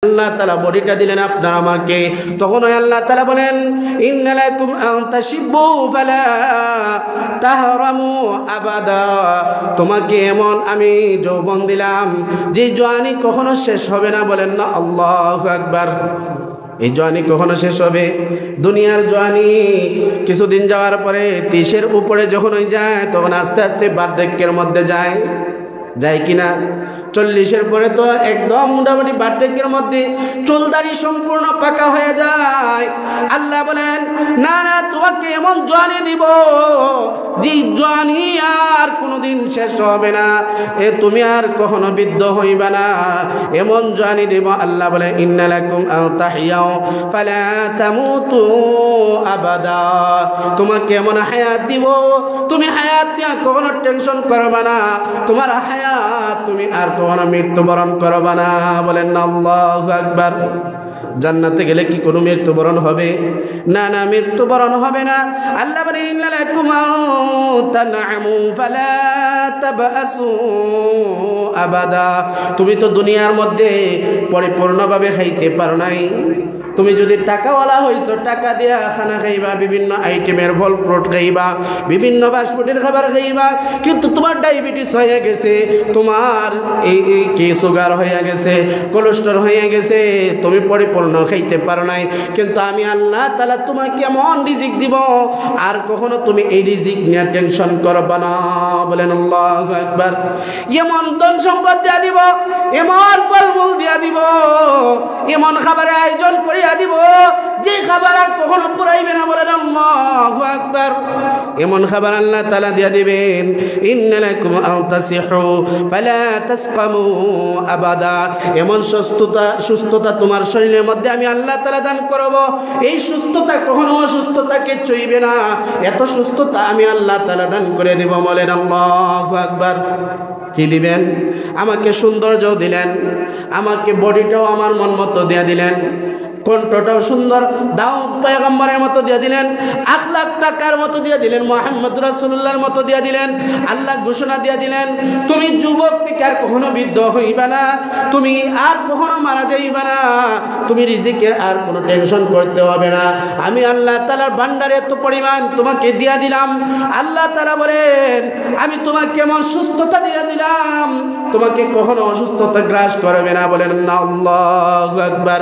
আল্লাহ তাআলা বডিটা দিলেন আপনার আমাকে, তখন ওই আল্লাহ তাআলা বলেন ইন্না লাকুম আন তাশিব্বু ফালা তাহরামু আবাদা, তোমাকে এমন আমি যৌবন দিলাম যে জওয়ানি কখনো শেষ হবে না। বলেন না আল্লাহু আকবার। এই জওয়ানি কখনো শেষ হবে? দুনিয়ার জওয়ানি কিছুদিন যাওয়ার পরে 30-এর উপরে যখন হয়ে যায় তখন আস্তে আস্তে বার্ধক্যের মধ্যে যায় কিনা? 40-এর পরে তো একদম মোটামুটি বার্ধক্যের মধ্যে চুলদাড়ি সম্পূর্ণ পাকা হয়ে যায়। আল্লাহ বলেন না না, তোমাকে এমন জওয়ানি দিব যে জওয়ানি আর কোনোদিন শেষ হবে না, তুমি আর কখনো বৃদ্ধ হইবা না, এমন জওয়ানি দিব। আল্লাহ বলে ইন্না লাকুম আন তাহইয়াও ফালা তামুতু আবাদা, তোমাকে এমন হায়াত দিব তুমি হায়াত নিয়ে কখনো টেনশন করবা না, তোমার হায়াত তুমি আর কখনো মৃত্যুবরণ করবা না। বলেন না আল্লাহু আকবার। জান্নাতে গেলে কি কোনো মৃত্যুবরণ হবে? না না, মৃত্যুবরণ হবে না। আল্লাহ বলেন ইন্না লাকুম তানআমু ফালা তাবআসু আবাদা, তুমি তো দুনিয়ার মধ্যে পরিপূর্ণভাবে খাইতে পারো নাই। তুমি যদি টাকাওয়ালা হইছো, টাকা দিয়া খানা খাইবা, বিভিন্ন আইটেমের ফল ফ্রুট খাইবা, বিভিন্ন ফাস্টফুডের খাবার খাইবা, কিন্তু তোমার ডায়াবেটিস হয়ে গেছে, তোমার এই কি সুগার হয়ে গেছে, কোলেস্টেরল হয়ে গেছে, তুমি পরিপূর্ণ খাইতে পারো নাই। কিন্তু আমি আল্লাহ তাআলা তোমাকে এমন রিজিক দিব আর কখনো তুমি এই রিজিক নিয়ে টেনশন করবা না। বলেন আল্লাহু আকবার। এমন ধন সম্পদ দিয়া দিব, এমন ফলমূল দিয়া দিব, এমন খাবারের আয়োজন করে দিব যে খাবার আর কখনো পুরাইবে না। বলেন আল্লাহু আকবার। এমন খাবার আল্লাহ তাআলা দিয়া দিবেন ইন্না লাকুম আন তাসিহু ফালা তাসকামু আবাদা, এমন সুস্থতা তোমার শরীরের মধ্যে আমি আল্লাহ তাআলা দান করব, এই সুস্থতা কখনো অসুস্থতাকে চইবে না, এত সুস্থতা আমি আল্লাহ তাআলা দান করে দেব। বলেন আল্লাহু আকবার। কি দিবেন? আমাকে সৌন্দর্য দিলেন, আমাকে বডিটাও আমার মন মতো দিয়ে দিলেন, কণ্ঠটাও সুন্দর দাউদ পয়গম্বরের মতো দিয়ে দিলেন, আখলাক টাকার মতো দিয়ে দিলেন, মুহাম্মদ রাসূলুল্লাহর মতো দিয়ে দিলেন। আল্লাহ ঘোষণা দিয়ে দিলেন তুমি যুবক থেকে আর কখনো বৃদ্ধ হইবা না, তুমি আর কখনো মারা যাইবা না, তুমি রিজিকের আর কোনো টেনশন করতে হবে না। আমি আল্লাহ তাআলার ভান্ডারে এত পরিমাণ তোমাকে দিয়া দিলাম। আল্লাহ তাআলা বলেন আমি তোমাকে কেমন সুস্থতা দিয়ে দিলাম, তোমাকে কখনো অসুস্থতা গ্রাস করবে না। বলেন না আল্লাহু আকবার।